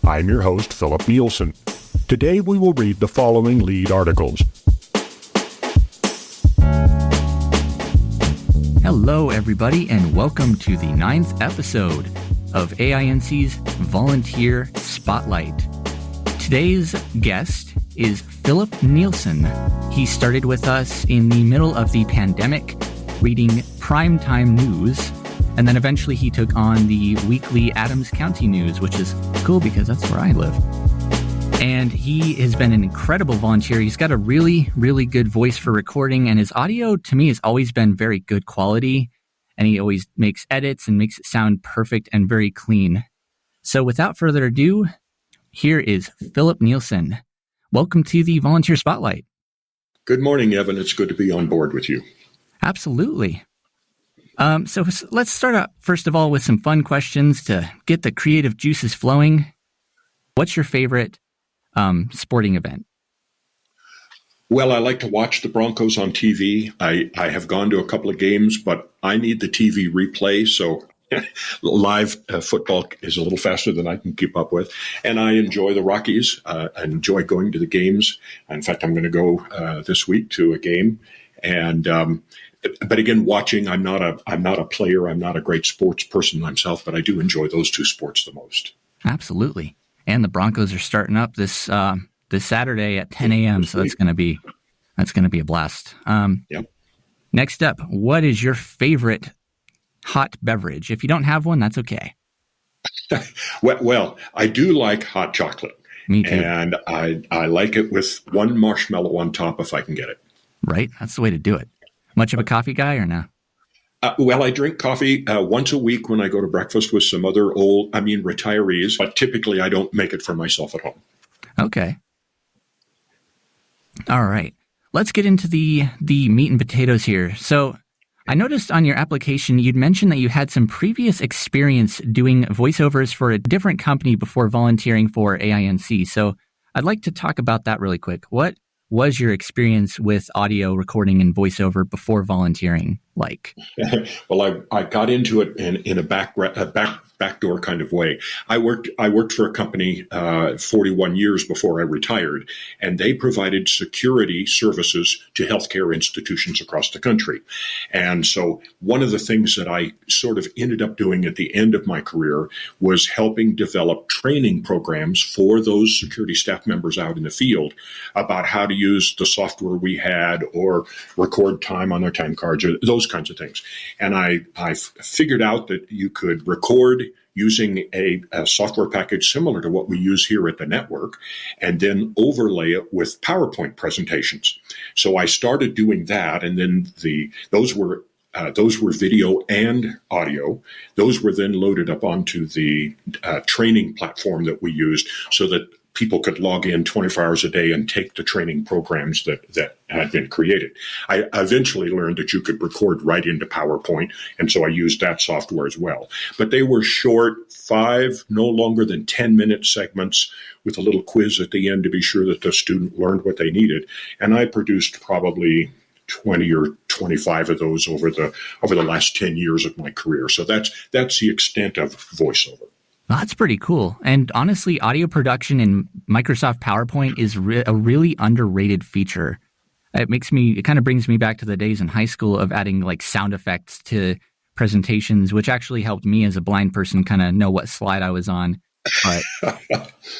I'm your host, Philip Nielsen. Today we will read the following lead articles. Hello, everybody, and welcome to the 9th episode of AINC's Volunteer Spotlight. Today's guest is Philip Nielsen. He started with us in the middle of the pandemic, reading primetime news, and then eventually he took on the weekly Adams County News, which is cool because that's where I live. And he has been an incredible volunteer. He's got a really, really good voice for recording, and his audio, to me, has always been very good quality, and he always makes edits and makes it sound perfect and very clean. So without further ado, here is Philip Nielsen. Welcome to the Volunteer Spotlight. Good morning, Evan. It's good to be on board with you. Absolutely. So let's start out, first of all, with some fun questions to get the creative juices flowing. What's your favorite sporting event? Well, I like to watch the Broncos on TV. I have gone to a couple of games, but I need the TV replay, so live football is a little faster than I can keep up with. And I enjoy the Rockies. I enjoy going to the games. In fact, I'm going to go this week to a game. And but again, watching, I'm not a player. I'm not a great sports person myself, but I do enjoy those two sports the most. Absolutely. And the Broncos are starting up this Saturday at 10 a.m. So that's going to be a blast. Yep. Next up, what is your favorite hot beverage? If you don't have one, that's okay. Well, I do like hot chocolate. Me too. And I like it with one marshmallow on top if I can get it. Right. That's the way to do it. Much of a coffee guy or no? Well, I drink coffee once a week when I go to breakfast with some other retirees, but typically I don't make it for myself at home. Okay. All right. Let's get into the meat and potatoes here. So I noticed on your application, you'd mentioned that you had some previous experience doing voiceovers for a different company before volunteering for AINC. So I'd like to talk about that really quick. What was your experience with audio recording and voiceover before volunteering like? Well, I got into it in a backdoor kind of way. I worked for a company 41 years before I retired, and they provided security services to healthcare institutions across the country. And so one of the things that I sort of ended up doing at the end of my career was helping develop training programs for those security staff members out in the field about how to use the software we had or record time on their time cards or those kinds of things. And I figured out that you could record using a software package similar to what we use here at the network, and then overlay it with PowerPoint presentations. So I started doing that, and then those were video and audio. Those were then loaded up onto the training platform that we used so that people could log in 24 hours a day and take the training programs that had been created. I eventually learned that you could record right into PowerPoint, and so I used that software as well. But they were short, 5, no longer than 10-minute segments with a little quiz at the end to be sure that the student learned what they needed. And I produced probably 20 or 25 of those over the last 10 years of my career. So that's the extent of voiceover. Well, that's pretty cool. And honestly, audio production in Microsoft PowerPoint is a really underrated feature. It kind of brings me back to the days in high school of adding like sound effects to presentations, which actually helped me as a blind person kind of know what slide I was on. But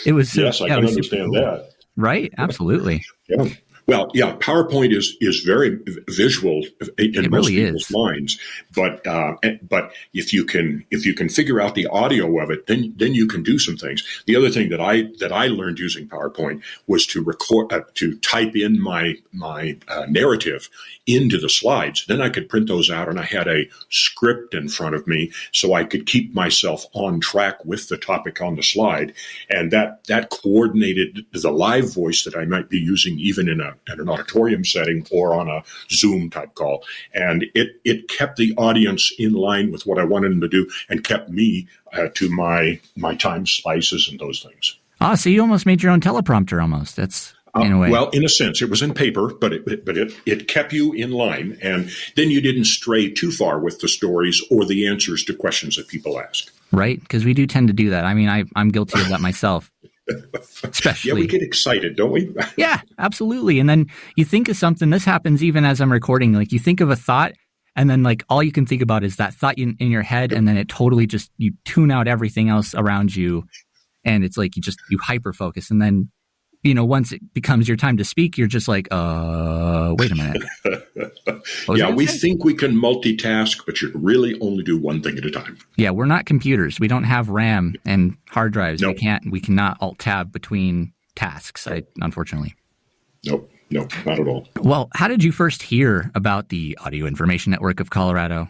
it was yes, I can understand cool. That. Right? Absolutely. Yeah. Well, yeah, PowerPoint is very visual in most people's minds, but if you can figure out the audio of it, then you can do some things. The other thing that I learned using PowerPoint was to record to type in my narrative into the slides. Then I could print those out, and I had a script in front of me, so I could keep myself on track with the topic on the slide, and that coordinated the live voice that I might be using even in an auditorium setting or on a Zoom type call. And it kept the audience in line with what I wanted them to do and kept me to my time slices and those things. So you almost made your own teleprompter almost. That's in a way. Well, in a sense, it was in paper, but it kept you in line. And then you didn't stray too far with the stories or the answers to questions that people ask. Right? Because we do tend to do that. I mean, I'm guilty of that myself. especially. Yeah, we get excited, don't we? Yeah, absolutely. And then you think of something, this happens even as I'm recording, like you think of a thought and then like all you can think about is that thought in your head. And then it totally just, you tune out everything else around you. And it's like, you hyper focus. And then, once it becomes your time to speak, you're just like, wait a minute. Yeah, we think we can multitask, but you really only do one thing at a time. Yeah, we're not computers. We don't have RAM and hard drives. Nope. We cannot alt tab between tasks, unfortunately. Nope, not at all. Well, how did you first hear about the Audio Information Network of Colorado?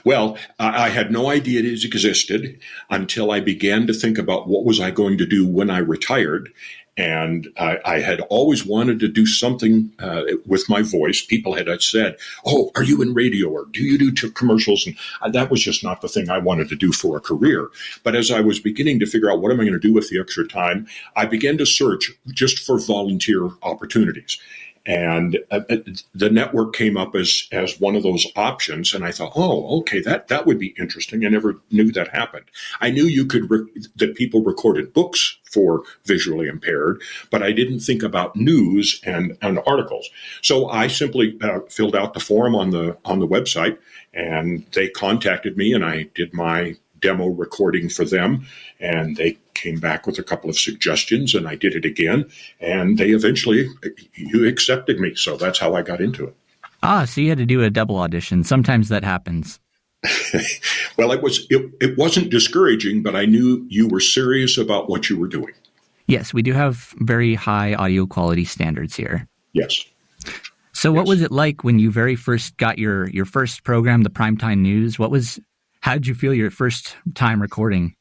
Well, I had no idea it existed until I began to think about what was I going to do when I retired. And I had always wanted to do something with my voice. People had said, "Oh, are you in radio or do you do commercials?" And that was just not the thing I wanted to do for a career. But as I was beginning to figure out what am I going to do with the extra time, I began to search just for volunteer opportunities. And the network came up as one of those options. And I thought, oh, okay, that would be interesting. I never knew that happened. I knew that people recorded books for visually impaired, but I didn't think about news and articles. So I simply filled out the form on the website, and they contacted me, and I did my demo recording for them, and they came back with a couple of suggestions, and I did it again, and they eventually accepted me. So that's how I got into it. So you had to do a double audition. Sometimes that happens. Well, it wasn't discouraging, but I knew you were serious about what you were doing. Yes, we do have very high audio quality standards here. Yes. So what was it like when you very first got your first program, the Primetime News? How did you feel your first time recording?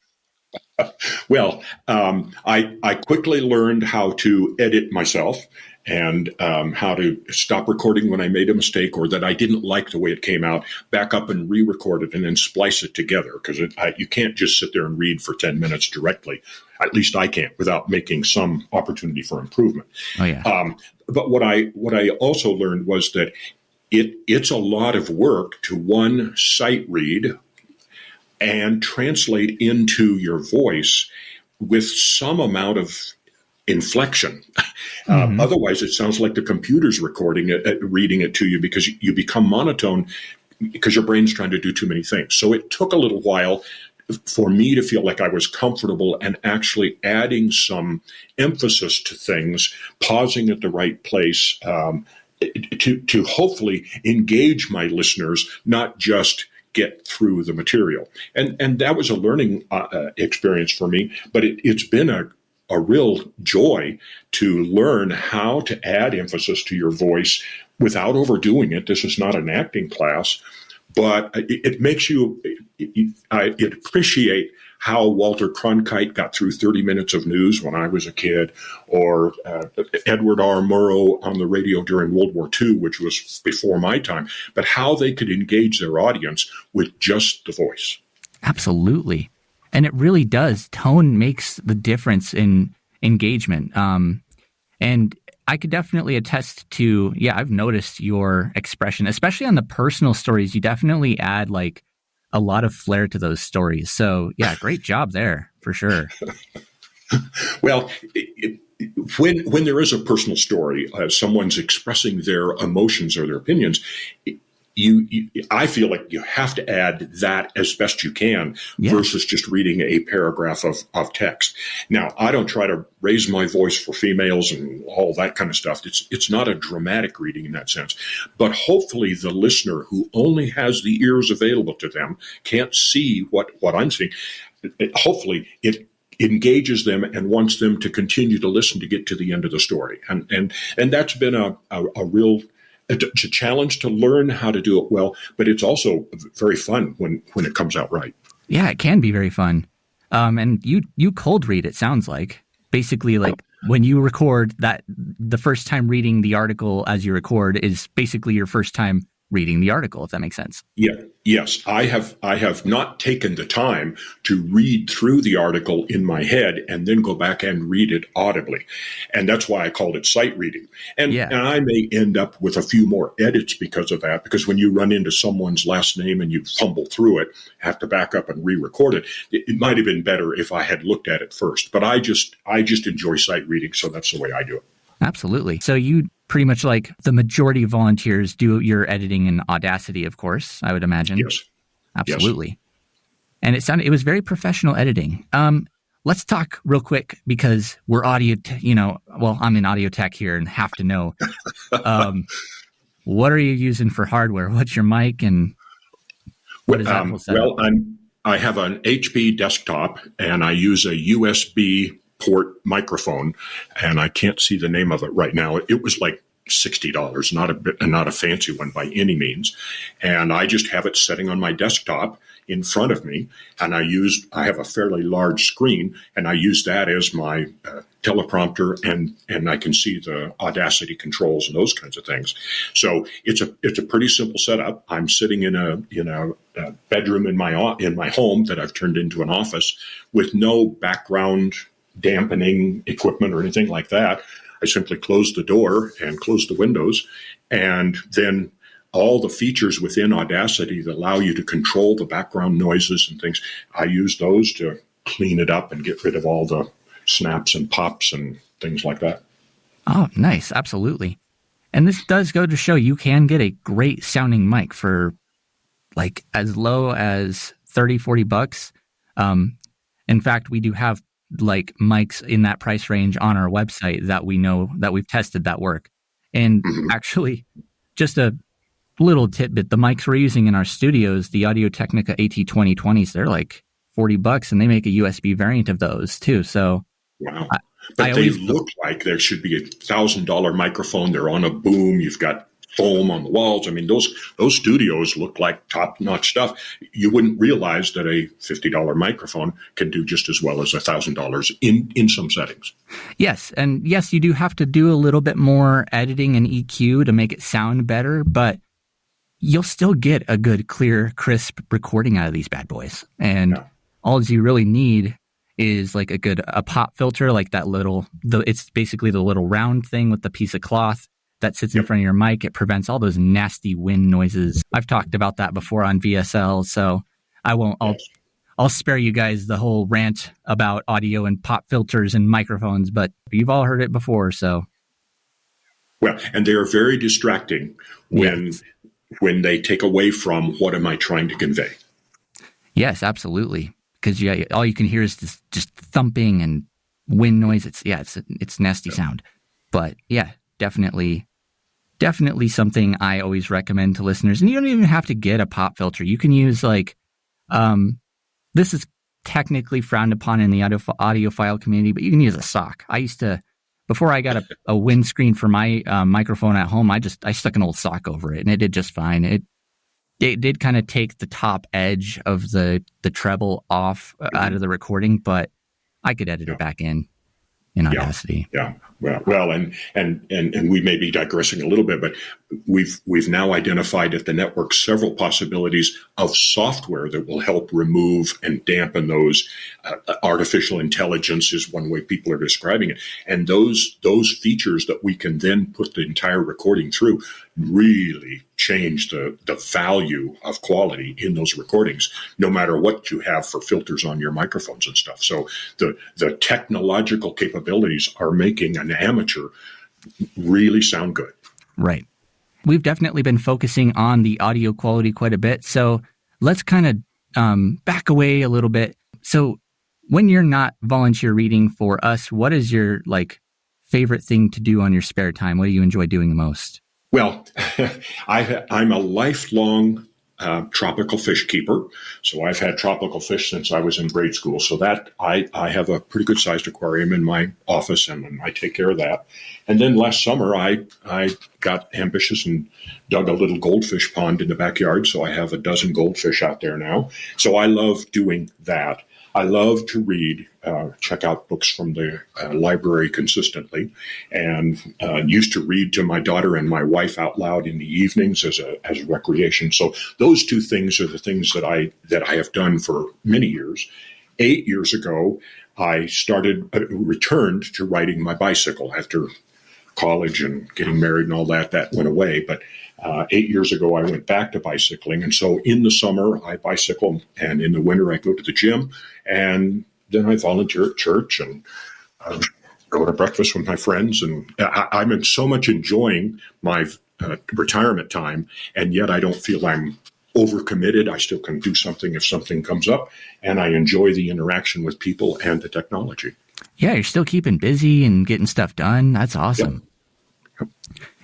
Well, I quickly learned how to edit myself and how to stop recording when I made a mistake or that I didn't like the way it came out, back up and re-record it and then splice it together, because you can't just sit there and read for 10 minutes directly. At least I can't without making some opportunity for improvement. Oh, yeah. But what I also learned was that it's a lot of work to sight read and translate into your voice with some amount of inflection. Mm-hmm. Otherwise, it sounds like the computer's reading it to you, because you become monotone because your brain's trying to do too many things. So it took a little while for me to feel like I was comfortable and actually adding some emphasis to things, pausing at the right place to hopefully engage my listeners, not just get through the material. And that was a learning experience for me, but it's been a real joy to learn how to add emphasis to your voice without overdoing it. This is not an acting class, but it makes you appreciate how Walter Cronkite got through 30 minutes of news when I was a kid, or Edward R. Murrow on the radio during World War II, which was before my time, but how they could engage their audience with just the voice. Absolutely. And it really does. Tone makes the difference in engagement. And I could definitely attest to, I've noticed your expression, especially on the personal stories. You definitely add like a lot of flair to those stories. So great job there for sure. Well, when there is a personal story, someone's expressing their emotions or their opinions, I feel like you have to add that as best you can versus just reading a paragraph of text. Now, I don't try to raise my voice for females and all that kind of stuff. It's not a dramatic reading in that sense. But hopefully the listener who only has the ears available to them can't see what I'm seeing. Hopefully it engages them and wants them to continue to listen to get to the end of the story. And that's been a real it's a challenge to learn how to do it well, but it's also very fun when it comes out right. Yeah, it can be very fun. And you cold read, it sounds like. Basically, like when you record that, the first time reading the article as you record is basically your first time reading the article, if that makes sense. Yeah. Yes, I have not taken the time to read through the article in my head and then go back and read it audibly. And that's why I called it sight reading. And I may end up with a few more edits because of that, because when you run into someone's last name and you fumble through it, have to back up and re-record it, it might have been better if I had looked at it first. But I just enjoy sight reading, so that's the way I do it. Absolutely. So you pretty much, like the majority of volunteers, do your editing in Audacity, of course, I would imagine. Yes. Absolutely. Yes. And it was very professional editing. Let's talk real quick, because we're audio, I'm in audio tech here and have to know. What are you using for hardware? What's your mic and what is that whole setup? Well, I have an HP desktop and I use a USB port microphone, and I can't see the name of it right now. It was like $60, not a fancy one by any means. And I just have it sitting on my desktop in front of me, and I have a fairly large screen, and I use that as my teleprompter, and I can see the Audacity controls and those kinds of things. So it's a pretty simple setup. I'm sitting in a bedroom in my home that I've turned into an office with no background dampening equipment or anything like that. I simply close the door and close the windows, and then all the features within Audacity that allow you to control the background noises and things, I use those to clean it up and get rid of all the snaps and pops and things like that. Oh, nice. Absolutely. And this does go to show you can get a great sounding mic for like as low as $30-$40. In fact, we do have like mics in that price range on our website that we know that we've tested that work. And actually, just a little tidbit, the mics we're using in our studios, the Audio-Technica AT2020s, they're like $40, and they make a USB variant of those too. So wow. But they look like there should be $1,000 microphone. They're on a boom. You've got foam on the walls. I mean, those studios look like top-notch stuff. You wouldn't realize that a $50 microphone can do just as well as $1,000 in some settings. Yes, and yes, you do have to do a little bit more editing and EQ to make it sound better, but you'll still get a good, clear, crisp recording out of these bad boys. And all you really need is like a pop filter, like that it's basically the little round thing with the piece of cloth that sits in front of your mic. It prevents all those nasty wind noises. I've talked about that before on VSL, so I won't. I'll spare you guys the whole rant about audio and pop filters and microphones, but you've all heard it before, so. Well, and they are very distracting when they take away from what am I trying to convey. Yes, absolutely. Because all you can hear is this just thumping and wind noise. It's nasty sound. But yeah, definitely something I always recommend to listeners. And you don't even have to get a pop filter. You can use this is technically frowned upon in the audiophile community, but you can use a sock. I used to, before I got a windscreen for my microphone at home, I stuck an old sock over it, and it did just fine. It did kind of take the top edge of the treble off out of the recording, but I could edit it back in Audacity. Yeah. Well, and we may be digressing a little bit, but we've now identified at the network several possibilities of software that will help remove and dampen those. Artificial intelligence is one way people are describing it, and those features that we can then put the entire recording through really change the value of quality in those recordings, no matter what you have for filters on your microphones and stuff. So the technological capabilities are making an amateur really sound good. Right. We've definitely been focusing on the audio quality quite a bit. So let's kind of back away a little bit. So when you're not volunteer reading for us, what is your favorite thing to do on your spare time? What do you enjoy doing the most? Well, I'm a lifelong tropical fish keeper. So I've had tropical fish since I was in grade school. So that I have a pretty good sized aquarium in my office, and I take care of that. And then last summer, I got ambitious and dug a little goldfish pond in the backyard. So I have a dozen goldfish out there now. So I love doing that. I love to read, check out books from the library consistently, and used to read to my daughter and my wife out loud in the evenings as a recreation. So those two things are the things that I have done for many years. 8 years ago, I returned to riding my bicycle after college and getting married and all that. That went away, but 8 years ago, I went back to bicycling. And so in the summer, I bicycle, and in the winter, I go to the gym, and then I volunteer at church and go to breakfast with my friends. And I'm so much enjoying my retirement time, and yet I don't feel I'm overcommitted. I still can do something if something comes up, and I enjoy the interaction with people and the technology. Yeah, you're still keeping busy and getting stuff done. That's awesome. Yep.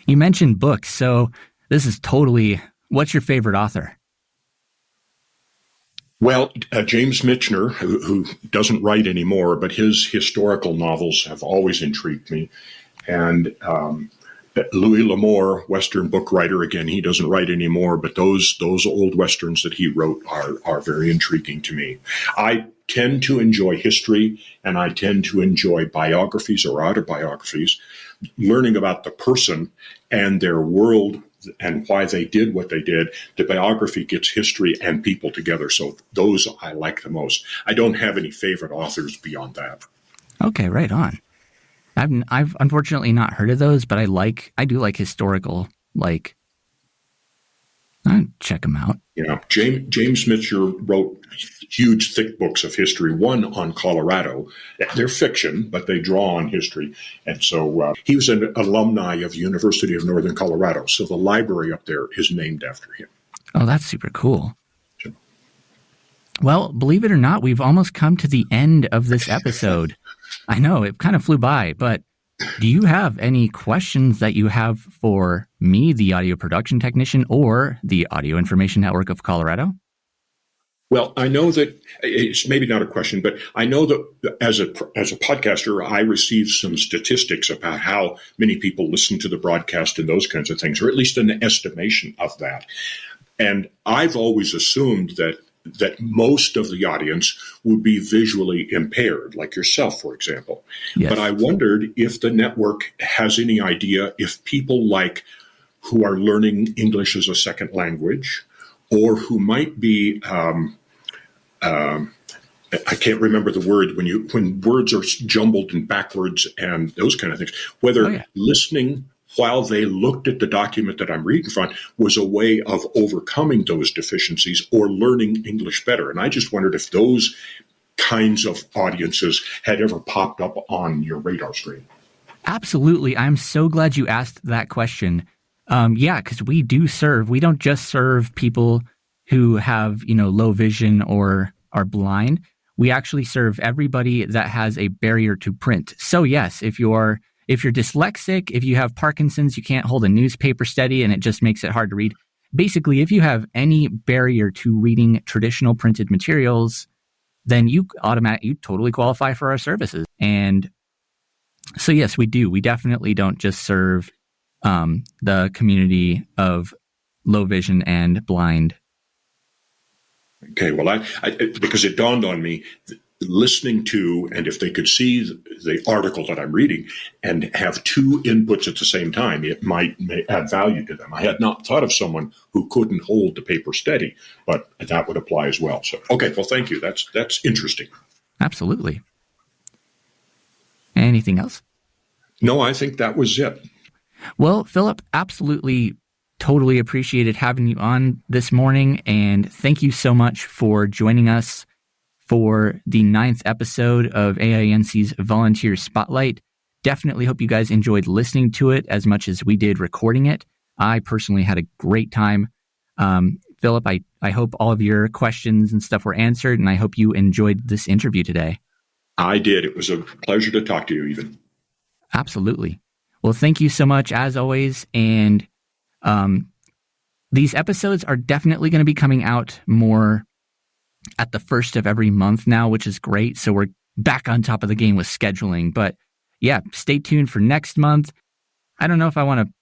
You mentioned books, so this is totally, what's your favorite author? Well, James Michener, who doesn't write anymore, but his historical novels have always intrigued me. And Louis L'Amour, Western book writer, again, he doesn't write anymore, but those old Westerns that he wrote are very intriguing to me. I tend to enjoy history, and I tend to enjoy biographies or autobiographies, learning about the person and their world and why they did what they did. The biography gets history and people together. So those I like the most. I don't have any favorite authors beyond that. Okay, right on. I've unfortunately not heard of those, but I do like historical, I'd check them out. James Michener wrote huge, thick books of history, one on Colorado. They're fiction, but they draw on history. And so he was an alumni of the University of Northern Colorado. So the library up there is named after him. Oh, that's super cool. Well, believe it or not, we've almost come to the end of this episode. I know, it kind of flew by, but do you have any questions that you have for me, the audio production technician, or the Audio Information Network of Colorado? Well, I know that it's maybe not a question, but I know that as a podcaster, I receive some statistics about how many people listen to the broadcast and those kinds of things, or at least an estimation of that. And I've always assumed that most of the audience would be visually impaired, like yourself, for example. Yes. But I wondered if the network has any idea if people who are learning English as a second language, or who might be, I can't remember the word, when words are jumbled and backwards and those kind of things, whether listening while they looked at the document that I'm reading from was a way of overcoming those deficiencies or learning English better. And I just wondered if those kinds of audiences had ever popped up on your radar screen. Absolutely. I'm so glad you asked that question. Because we don't just serve people who have, low vision or are blind. We actually serve everybody that has a barrier to print. So yes, if you're dyslexic, if you have Parkinson's, you can't hold a newspaper steady and it just makes it hard to read. Basically, if you have any barrier to reading traditional printed materials, then you totally qualify for our services. And so yes, we do. We definitely don't just serve the community of low vision and blind. Okay, well, I because it dawned on me, listening to, and if they could see the article that I'm reading and have two inputs at the same time, it may add value to them. I had not thought of someone who couldn't hold the paper steady, but that would apply as well. So, okay, well, thank you. That's interesting. Absolutely. Anything else? No, I think that was it. Well, Philip, absolutely, totally appreciated having you on this morning, and thank you so much for joining us for the 9th episode of AINC's Volunteer Spotlight. Definitely hope you guys enjoyed listening to it as much as we did recording it. I personally had a great time. Philip, I hope all of your questions and stuff were answered, and I hope you enjoyed this interview today. I did. It was a pleasure to talk to you, even. Absolutely. Well, thank you so much, as always. And these episodes are definitely going to be coming out more at the first of every month now, which is great. So we're back on top of the game with scheduling. But yeah, stay tuned for next month. I don't know if I want to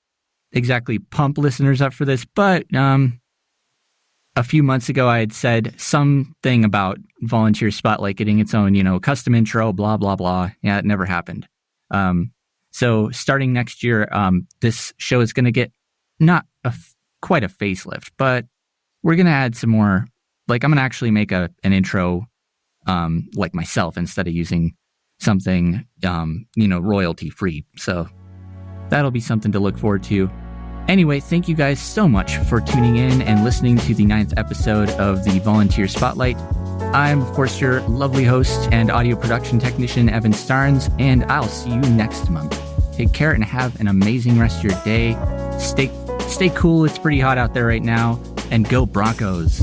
exactly pump listeners up for this, but a few months ago I had said something about Volunteer Spotlight getting its own, custom intro, blah, blah, blah. Yeah, it never happened. So starting next year, this show is going to get not quite a facelift, but we're going to add some more. Like, I'm going to actually make an intro like myself instead of using something, royalty free. So that'll be something to look forward to. Anyway, thank you guys so much for tuning in and listening to the 9th episode of the Volunteer Spotlight. I'm, of course, your lovely host and audio production technician, Evan Starnes, and I'll see you next month. Take care and have an amazing rest of your day. Stay cool. It's pretty hot out there right now. And go Broncos.